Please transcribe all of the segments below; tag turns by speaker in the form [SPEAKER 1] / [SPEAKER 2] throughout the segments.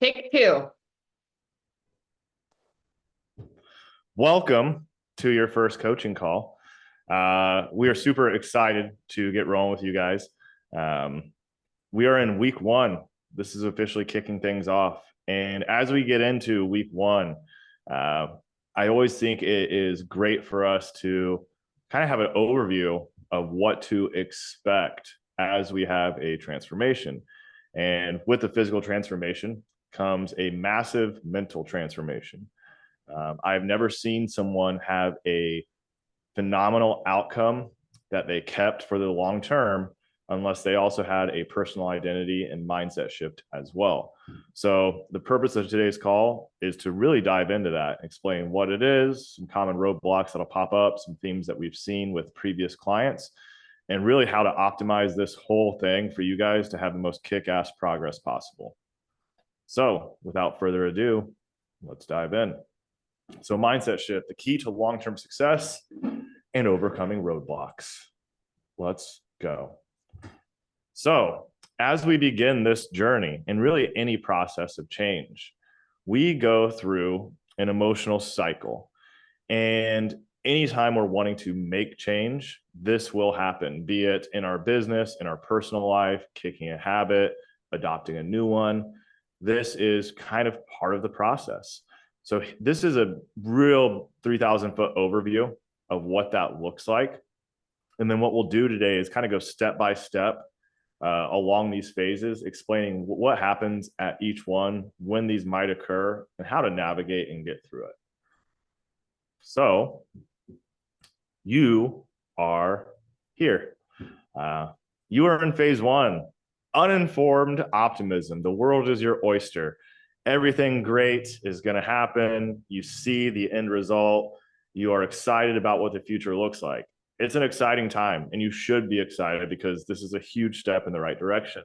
[SPEAKER 1] Pick two.
[SPEAKER 2] Welcome to your first coaching call. We are super excited to get rolling with you guys. We are in week one. This is officially kicking things off. And as we get into week one, uh, I always think it is great for us to kind of have an overview of what to expect as we have a transformation. And with the physical transformation comes a massive mental transformation. I've never seen someone have a phenomenal outcome that they kept for the long term unless they also had a personal identity and mindset shift as well. So the purpose of today's call is to really dive into that, explain what it is, some common roadblocks that'll pop up, some themes that we've seen with previous clients, and really how to optimize this whole thing for you guys to have the most kick-ass progress possible. So without further ado, let's dive in. So mindset shift, the key to long-term success and overcoming roadblocks. Let's go. So as we begin this journey and really any process of change, we go through an emotional cycle. And anytime we're wanting to make change, this will happen, be it in our business, in our personal life, kicking a habit, adopting a new one. This is kind of part of the process. So this is a real 3,000-foot overview of what that looks like. And then what we'll do today is kind of go step by step along these phases, explaining what happens at each one, when these might occur, and how to navigate and get through it. So you are here. You are in phase one, uninformed optimism. The world is your oyster. Everything great is going to happen. You see the end result. You are excited about what the future looks like. It's an exciting time, and you should be excited because this is a huge step in the right direction.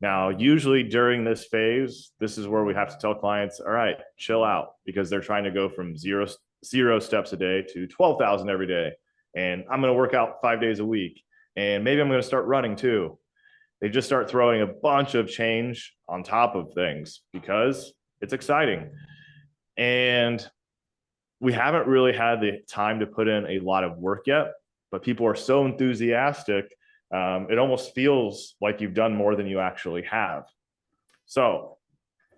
[SPEAKER 2] Now, usually during this phase, this is where we have to tell clients, all right, chill out, because they're trying to go from zero steps a day to 12,000 every day. And I'm going to work out 5 days a week. And maybe I'm going to start running too. They just start throwing a bunch of change on top of things because it's exciting. And we haven't really had the time to put in a lot of work yet, but people are so enthusiastic. It almost feels like you've done more than you actually have. So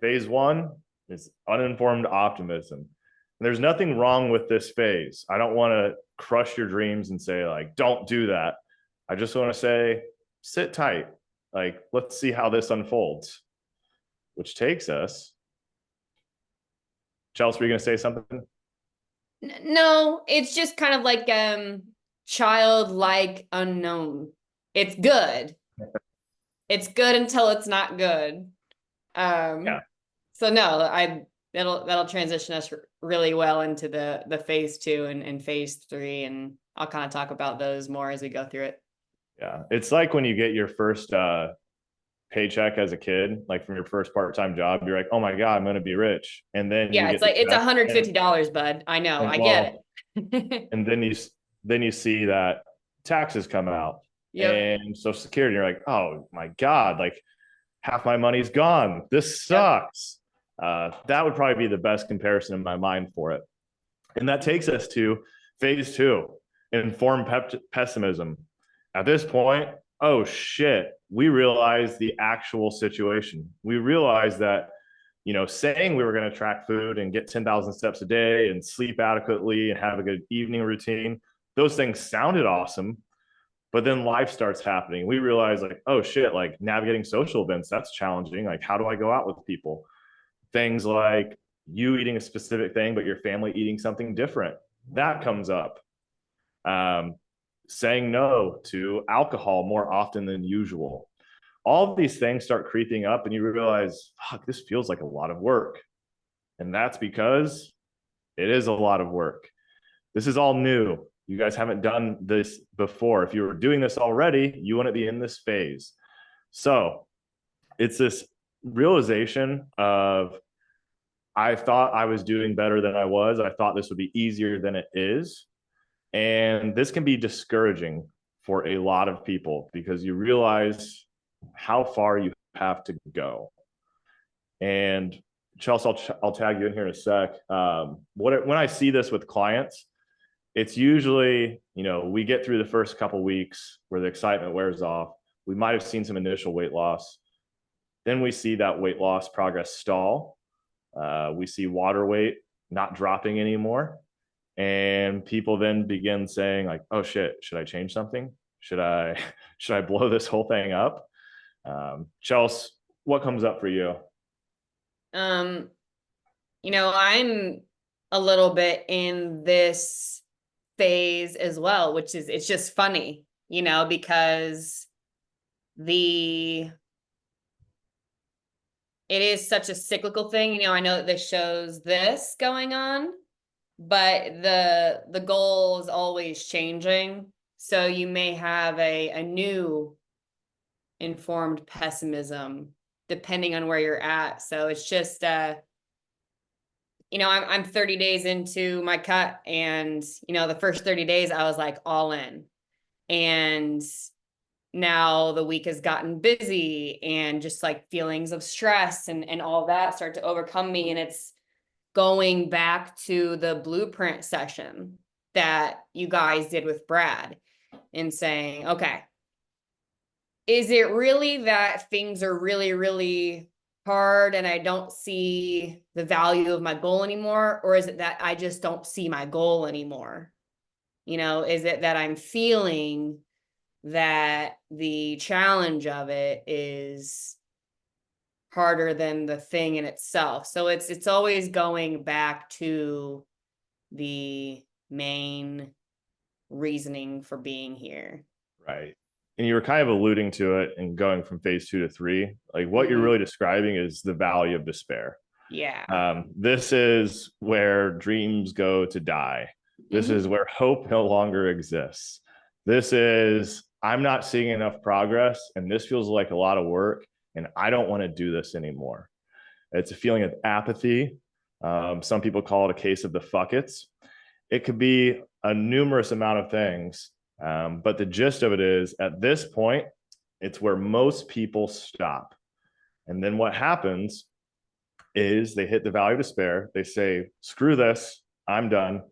[SPEAKER 2] phase one is uninformed optimism. And there's nothing wrong with this phase. I don't want to crush your dreams and say, like, don't do that. I just want to say, sit tight. Like, let's see how this unfolds, which takes us. Chelsea, were you going to say something?
[SPEAKER 1] No, it's just kind of like childlike unknown. It's good. It's good until it's not good.
[SPEAKER 2] Yeah.
[SPEAKER 1] So no, that'll transition us really well into the phase two and phase three, and I'll kind of talk about those more as we go through it.
[SPEAKER 2] Yeah. It's like when you get your first paycheck as a kid, like from your first part-time job, you're like, oh my God, I'm going to be rich. And then you
[SPEAKER 1] Yeah,
[SPEAKER 2] get
[SPEAKER 1] it's
[SPEAKER 2] the
[SPEAKER 1] like it's
[SPEAKER 2] check
[SPEAKER 1] $150, bud. I know,
[SPEAKER 2] and
[SPEAKER 1] I get
[SPEAKER 2] well,
[SPEAKER 1] it.
[SPEAKER 2] and then you see that taxes come out
[SPEAKER 1] Yep.
[SPEAKER 2] and Social Security. You're like, oh my God, like half my money's gone. This
[SPEAKER 1] Yep.
[SPEAKER 2] sucks. That would probably be the best comparison in my mind for it. And that takes us to phase two, informed pessimism. At this point, oh shit, we realize the actual situation. We realize that, saying we were going to track food and get 10,000 steps a day and sleep adequately and have a good evening routine, those things sounded awesome. But then life starts happening. We realize, like, oh shit, like navigating social events, that's challenging. Like, how do I go out with people? Things like you eating a specific thing, but your family eating something different. That comes up. Um, Saying no to alcohol more often than usual. All of these things start creeping up, and you realize, fuck, this feels like a lot of work. And that's because it is a lot of work. This is all new. You guys haven't done this before. If you were doing this already, you wouldn't be in this phase. So it's this realization of, I thought I was doing better than I was. I thought this would be easier than it is. And this can be discouraging for a lot of people because you realize how far you have to go. And Chelsea, I'll tag you in here in a sec. When I see this with clients, it's usually, we get through the first couple weeks where the excitement wears off. We might have seen some initial weight loss. Then we see that weight loss progress stall. We see water weight not dropping anymore. And people then begin saying like, oh shit, should I change something? Should I blow this whole thing up? Chelsea, what comes up for you?
[SPEAKER 1] Um, I'm a little bit in this phase as well, which is, it's just funny, because it is such a cyclical thing. I know that this shows this going on, but the goal is always changing. So you may have a new informed pessimism depending on where you're at. So it's just I'm 30 days into my cut, and the first 30 days I was like all in. And now the week has gotten busy, and just like feelings of stress and all that start to overcome me. And it's going back to the blueprint session that you guys did with Brad and saying, okay, is it really that things are really, really hard and I don't see the value of my goal anymore? Or is it that I just don't see my goal anymore? Is it that I'm feeling that the challenge of it is harder than the thing in itself? So it's always going back to the main reasoning for being here.
[SPEAKER 2] Right. And you were kind of alluding to it and going from phase 2 to 3. Like what you're really describing is the valley of despair.
[SPEAKER 1] Yeah.
[SPEAKER 2] This is where dreams go to die. This is where hope no longer exists. This is, I'm not seeing enough progress, and this feels like a lot of work, and I don't want to do this anymore. It's a feeling of apathy. Some people call it a case of the fuckets. It could be a numerous amount of things. But the gist of it is, at this point, it's where most people stop. And then what happens is they hit the valley of despair. They say, screw this, I'm done.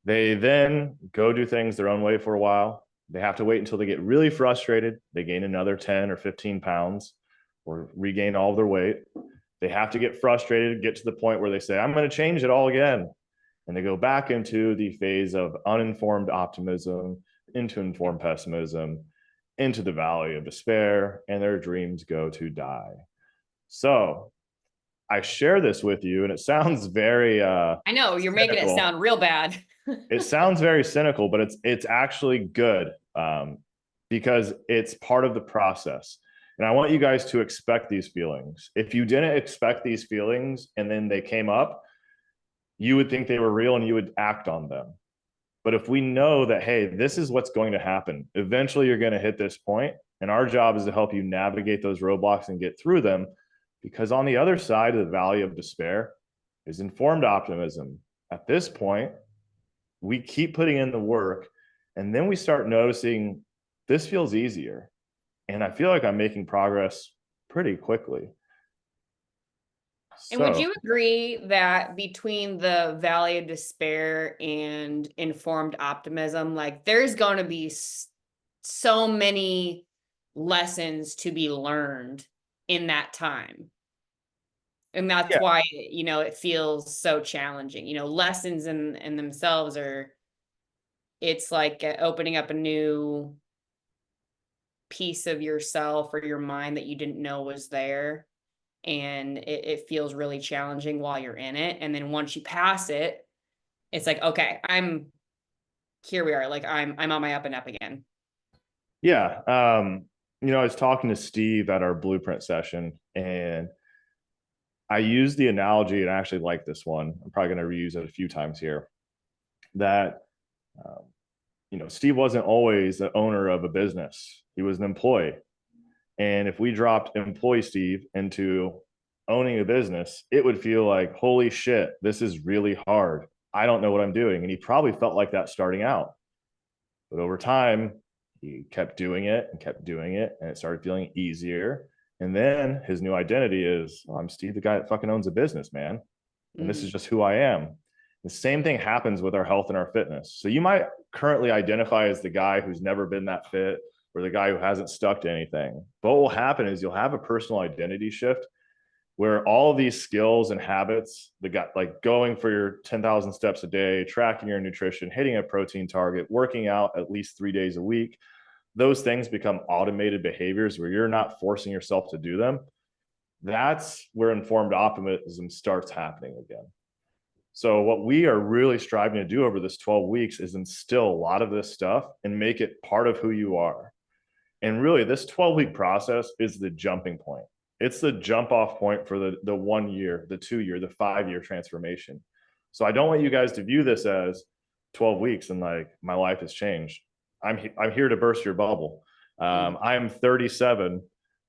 [SPEAKER 2] They then go do things their own way for a while. They have to wait until they get really frustrated. They gain another 10 or 15 pounds or regain all of their weight. They have to get frustrated, get to the point where they say, I'm going to change it all again. And they go back into the phase of uninformed optimism, into informed pessimism, into the valley of despair, and their dreams go to die. So I share this with you, and it sounds very
[SPEAKER 1] I know you're cynical. Making it sound real bad.
[SPEAKER 2] It sounds very cynical, but it's actually good, because it's part of the process. And I want you guys to expect these feelings. If you didn't expect these feelings and then they came up, you would think they were real and you would act on them. But if we know that, hey, this is what's going to happen, eventually you're going to hit this point, and our job is to help you navigate those roadblocks and get through them, because on the other side of the valley of despair is informed optimism. At this point, we keep putting in the work, and then we start noticing this feels easier, and I feel like I'm making progress pretty quickly.
[SPEAKER 1] And would you agree that between the valley of despair and informed optimism, like there's going to be so many lessons to be learned in that time? And that's why, it feels so challenging. Lessons in themselves it's like opening up a new piece of yourself or your mind that you didn't know was there. And it feels really challenging while you're in it. And then once you pass it, it's like, okay, here we are. Like I'm on my up and up again.
[SPEAKER 2] Yeah. I was talking to Steve at our blueprint session, and I used the analogy, and I actually like this one. I'm probably going to reuse it a few times here, that, Steve wasn't always the owner of a business. He was an employee. And if we dropped employee Steve into owning a business, it would feel like, holy shit, this is really hard. I don't know what I'm doing. And he probably felt like that starting out. But over time, he kept doing it and kept doing it, and it started feeling easier. And then his new identity is, oh, I'm Steve, the guy that fucking owns a business, man. And this is just who I am. The same thing happens with our health and our fitness. So you might currently identify as the guy who's never been that fit or the guy who hasn't stuck to anything. But what will happen is you'll have a personal identity shift where all these skills and habits that got like going for your 10,000 steps a day, tracking your nutrition, hitting a protein target, working out at least 3 days a week, those things become automated behaviors where you're not forcing yourself to do them. That's where informed optimism starts happening again. So what we are really striving to do over this 12 weeks is instill a lot of this stuff and make it part of who you are. And really this 12-week process is the jumping point. It's the jump off point for the 1 year, the 2 year, the 5 year transformation. So I don't want you guys to view this as 12 weeks and like my life has changed. I'm here to burst your bubble. I'm 37.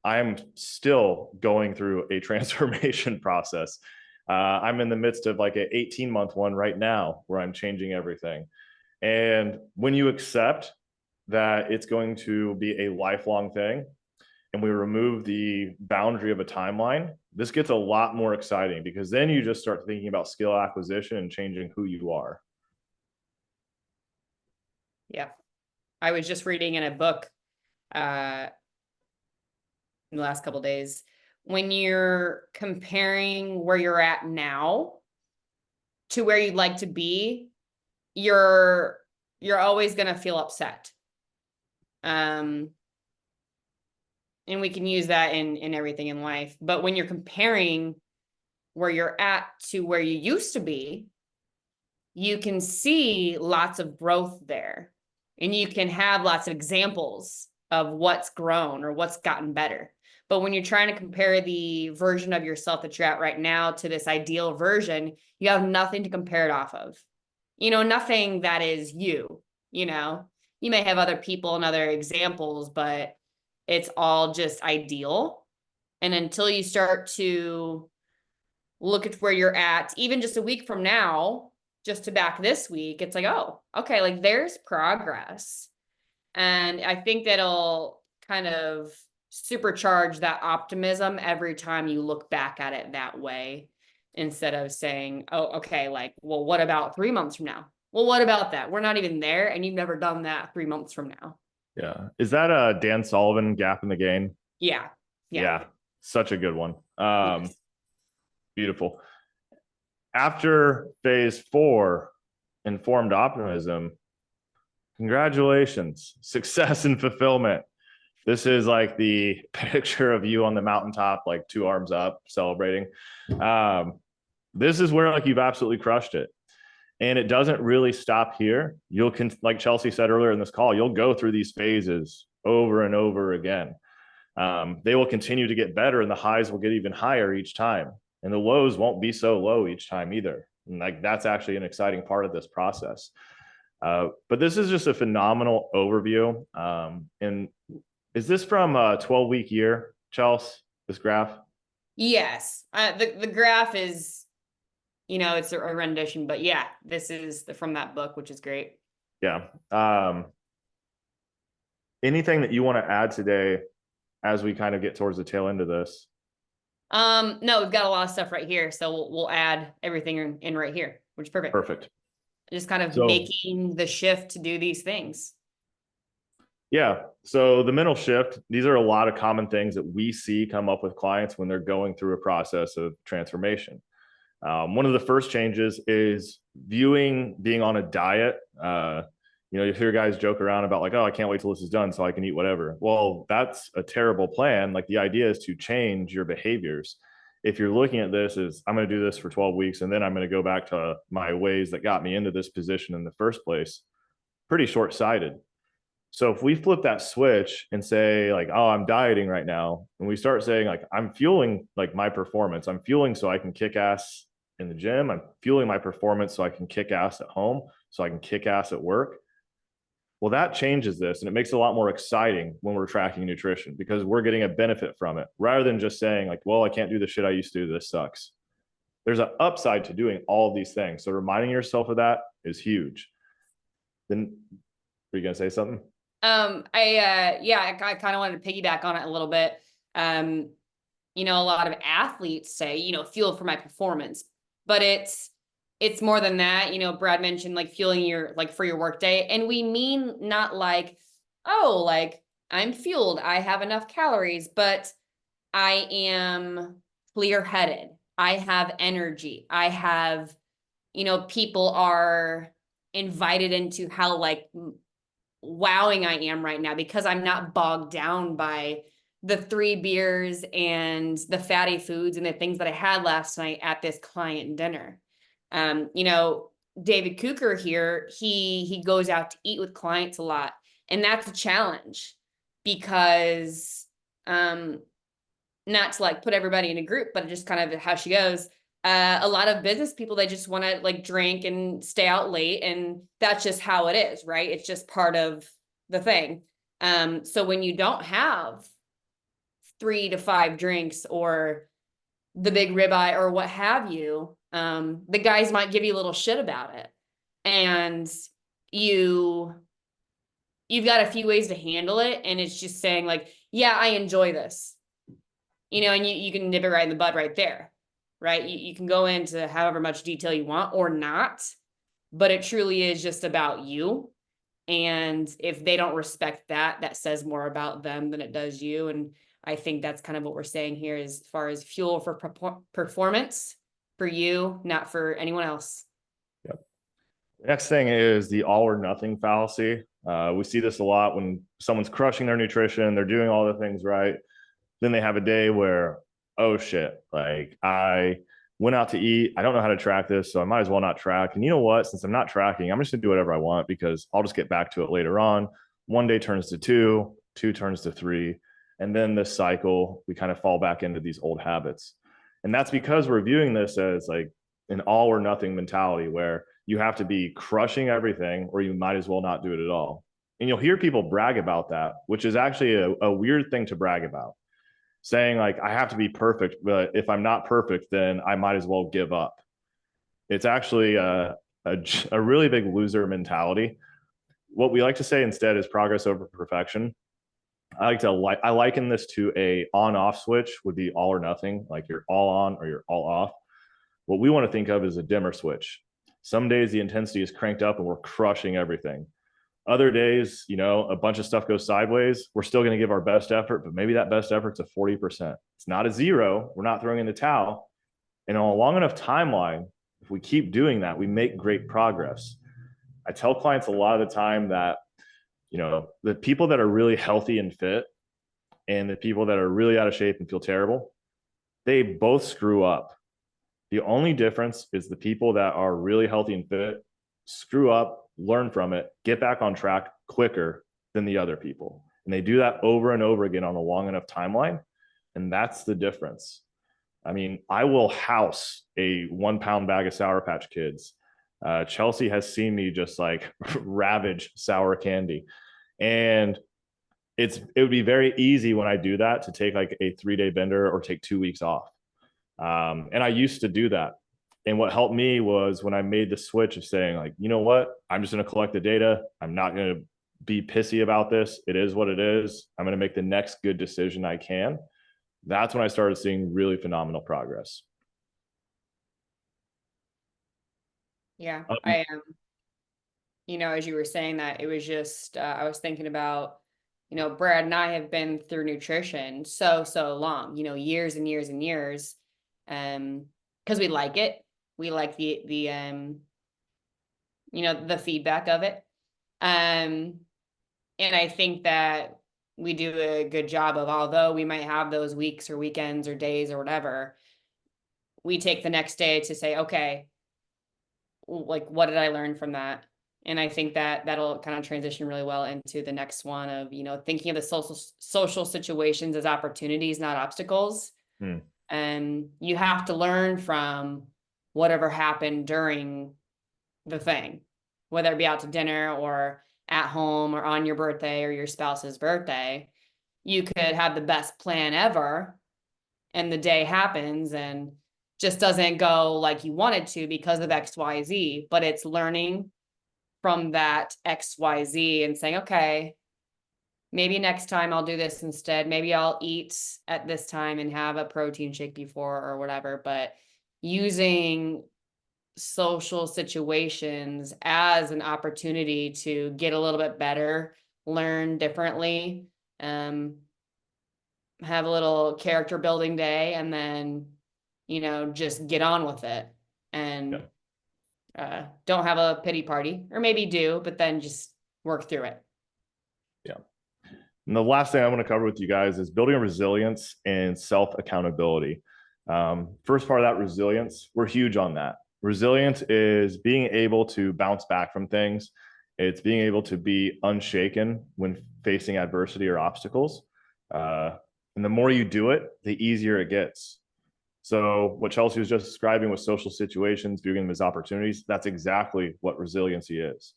[SPEAKER 2] I'm still going through a transformation process. I'm in the midst of like an 18-month one right now where I'm changing everything. And when you accept that it's going to be a lifelong thing and we remove the boundary of a timeline, this gets a lot more exciting because then you just start thinking about skill acquisition and changing who you are.
[SPEAKER 1] Yeah. I was just reading in a book in the last couple of days, when you're comparing where you're at now to where you'd like to be, you're always going to feel upset. And we can use that in everything in life. But when you're comparing where you're at to where you used to be, you can see lots of growth there. And you can have lots of examples of what's grown or what's gotten better. But when you're trying to compare the version of yourself that you're at right now to this ideal version, you have nothing to compare it off of. Nothing that is you. You may have other people and other examples, but it's all just ideal. And until you start to look at where you're at, even just a week from now, just to back this week, it's like, oh, okay, like there's progress. And I think that'll kind of supercharge that optimism every time you look back at it that way, instead of saying, oh, okay, like, well, what about 3 months from now? Well, what about that? We're not even there, and you've never done that 3 months from now.
[SPEAKER 2] Yeah. Is that a Dan Sullivan Gap in the Gain?
[SPEAKER 1] Yeah.
[SPEAKER 2] Yeah. Such a good one.
[SPEAKER 1] Yes.
[SPEAKER 2] Beautiful. After phase 4, informed optimism, congratulations, success and fulfillment. This is like the picture of you on the mountaintop, like 2 arms up, celebrating. This is where like you've absolutely crushed it. And it doesn't really stop here. Like Chelsea said earlier in this call, you'll go through these phases over and over again. They will continue to get better and the highs will get even higher each time. And the lows won't be so low each time either. And like that's actually an exciting part of this process. But this is just a phenomenal overview. And is this from a 12-week year, Chelsea, this graph?
[SPEAKER 1] Yes. The graph is, it's a rendition, but yeah, this is from that book, which is great.
[SPEAKER 2] Yeah. Anything that you want to add today as we kind of get towards the tail end of this?
[SPEAKER 1] No, we've got a lot of stuff right here, so we'll add everything in right here, which is perfect.
[SPEAKER 2] Perfect.
[SPEAKER 1] Just kind of making the shift to do these things.
[SPEAKER 2] Yeah. So the mental shift, these are a lot of common things that we see come up with clients when they're going through a process of transformation. One of the first changes is viewing being on a diet. You hear guys joke around about like, oh, I can't wait till this is done so I can eat whatever. Well, that's a terrible plan. Like the idea is to change your behaviors. If you're looking at this as I'm going to do this for 12 weeks and then I'm going to go back to my ways that got me into this position in the first place, pretty short-sighted. So if we flip that switch and say like, oh, I'm dieting right now, and we start saying like, I'm fueling like my performance, I'm fueling so I can kick ass in the gym, I'm fueling my performance so I can kick ass at home, so I can kick ass at work. Well, that changes this and it makes it a lot more exciting when we're tracking nutrition because we're getting a benefit from it rather than just saying like, well, I can't do the shit I used to do. This sucks. There's an upside to doing all of these things. So reminding yourself of that is huge. Then are you going to say something?
[SPEAKER 1] I kind of wanted to piggyback on it a little bit. a lot of athletes say, fuel for my performance, but it's more than that. Brad mentioned like fueling your, like for your work day. And we mean not like, oh, like I'm fueled, I have enough calories, but I am clear headed. I have energy. I have, people are invited into how like wowing I am right now because I'm not bogged down by the 3 beers and the fatty foods and the things that I had last night at this client dinner. David Cooker here, he goes out to eat with clients a lot, and that's a challenge because not to like put everybody in a group, but just kind of how she goes. A lot of business people, they just want to like drink and stay out late, and that's just how it is, right? It's just part of the thing. So when you don't have 3 to 5 drinks or the big ribeye or what have you, the guys might give you a little shit about it, and you've got a few ways to handle it, and it's just saying like, yeah, I enjoy this, and you can nip it right in the bud right there, right? You can go into however much detail you want or not, but it truly is just about you. And if they don't respect that, that says more about them than it does you. And I think that's kind of what we're saying here as far as fuel for performance for you, not for anyone else.
[SPEAKER 2] Yep. The next thing is the all or nothing fallacy. We see this a lot when someone's crushing their nutrition, they're doing all the things right. Then they have a day where, oh shit, like I went out to eat. I don't know how to track this, so I might as well not track. And you know what? Since I'm not tracking, I'm just gonna do whatever I want because I'll just get back to it later on. One day turns to two, two turns to three. And then this cycle, we kind of fall back into these old habits. And that's because we're viewing this as like an all or nothing mentality where you have to be crushing everything or you might as well not do it at all. And you'll hear people brag about that, which is actually a weird thing to brag about, saying like I have to be perfect, but if I'm not perfect, then I might as well give up. It's actually a really big loser mentality. What we like to say instead is progress over perfection. I liken this to a on-off switch would be all or nothing, like you're all on or you're all off. What we want to think of is a dimmer switch. Some days the intensity is cranked up and we're crushing everything. Other days, a bunch of stuff goes sideways. We're still going to give our best effort, but maybe that best effort's a 40%. It's not a zero. We're not throwing in the towel. And on a long enough timeline, if we keep doing that, we make great progress. I tell clients a lot of the time that, the people that are really healthy and fit and the people that are really out of shape and feel terrible, they both screw up. The only difference is the people that are really healthy and fit screw up, learn from it, get back on track quicker than the other people. And they do that over and over again on a long enough timeline. And that's the difference. I mean, I will house a 1 pound bag of Sour Patch Kids. Chelsea has seen me just like ravage sour candy. And it would be very easy when I do that to take like a 3-day bender or take 2 weeks off. And I used to do that. And what helped me was when I made the switch of saying like, you know what, I'm just going to collect the data. I'm not going to be pissy about this. It is what it is. I'm going to make the next good decision I can. That's when I started seeing really phenomenal progress.
[SPEAKER 1] Yeah, I am. As you were saying that, it was just, I was thinking about, Brad and I have been through nutrition so long, years and years and years. Because we like it. We like the the feedback of it. And I think that we do a good job of, although we might have those weeks or weekends or days or whatever, we take the next day to say, okay, like, what did I learn from that? And I think that that'll kind of transition really well into the next one of, thinking of the social situations as opportunities, not obstacles. And you have to learn from whatever happened during the thing, whether it be out to dinner or at home or on your birthday or your spouse's birthday. You could have the best plan ever, and the day happens and just doesn't go like you wanted to because of XYZ, but it's learning from that XYZ and saying, okay, maybe next time I'll do this instead. Maybe I'll eat at this time and have a protein shake before or whatever, but using social situations as an opportunity to get a little bit better, learn differently, have a little character building day, and then, just get on with it. And don't have a pity party, or maybe do, but then just work through it.
[SPEAKER 2] Yeah. And the last thing I want to cover with you guys is building a resilience and self accountability. First part of that resilience, we're huge on that. Resilience is being able to bounce back from things. It's being able to be unshaken when facing adversity or obstacles. And the more you do it, the easier it gets. So what Chelsea was just describing with social situations, viewing them as opportunities, that's exactly what resiliency is.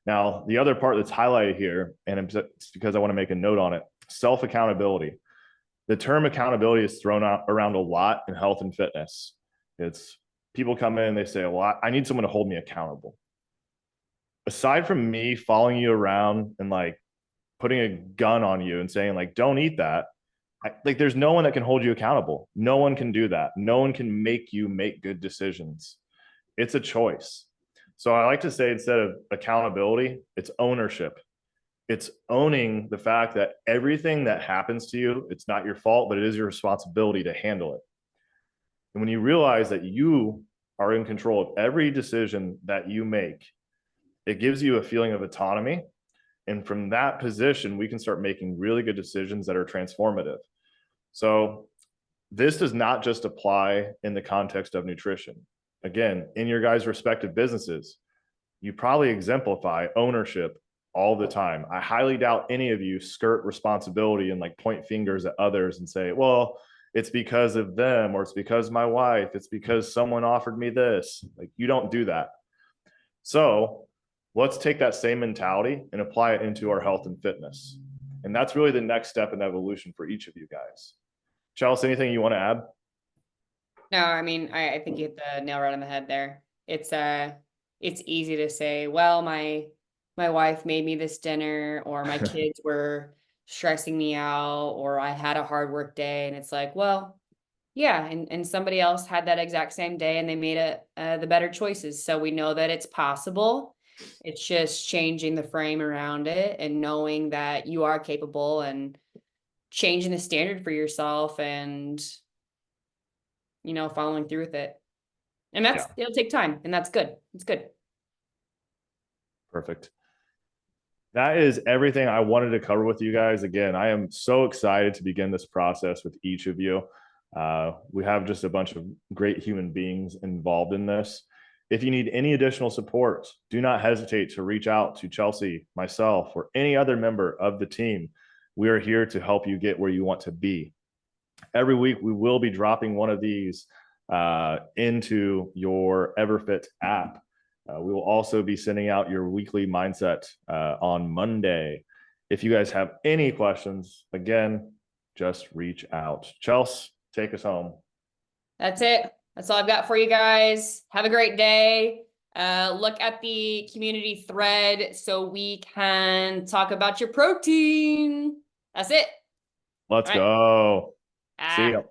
[SPEAKER 2] Now, the other part that's highlighted here, and it's because I want to make a note on it, self-accountability. The term accountability is thrown out around a lot in health and fitness. It's people come in and they say, well, I need someone to hold me accountable. Aside from me following you around and like putting a gun on you and saying like, don't eat that, like there's no one that can hold you accountable. No one can do that. No one can make you make good decisions. It's a choice. So I like to say, instead of accountability, it's ownership. It's owning the fact that everything that happens to you, it's not your fault, but it is your responsibility to handle it. And when you realize that you are in control of every decision that you make, it gives you a feeling of autonomy. And from that position, we can start making really good decisions that are transformative. So this does not just apply in the context of nutrition. Again, in your guys' respective businesses, you probably exemplify ownership all the time. I highly doubt any of you skirt responsibility and like point fingers at others and say, well, it's because of them, or it's because my wife, it's because someone offered me this. Like, you don't do that. So let's take that same mentality and apply it into our health and fitness. And that's really the next step in evolution for each of you guys. Chelsea, anything you want to add?
[SPEAKER 1] No, I mean, I think you hit the nail right on the head there. It's easy to say, well, my wife made me this dinner, or my kids were stressing me out, or I had a hard work day. And it's like, well, yeah, and somebody else had that exact same day and they made the better choices. So we know that it's possible. It's just changing the frame around it and knowing that you are capable, and changing the standard for yourself, and following through with it. And it'll take time, and that's good. It's good.
[SPEAKER 2] Perfect. That is everything I wanted to cover with you guys. Again, I am so excited to begin this process with each of you. We have just a bunch of great human beings involved in this. If you need any additional support, do not hesitate to reach out to Chelsea, myself, or any other member of the team. We are here to help you get where you want to be. Every week, we will be dropping one of these into your EverFit app. We will also be sending out your weekly mindset on Monday. If you guys have any questions, again, just reach out. Chelsea, take us home.
[SPEAKER 1] That's it. That's all I've got for you guys. Have a great day. Look at the community thread so we can talk about your protein. That's it.
[SPEAKER 2] Let's go. See ya.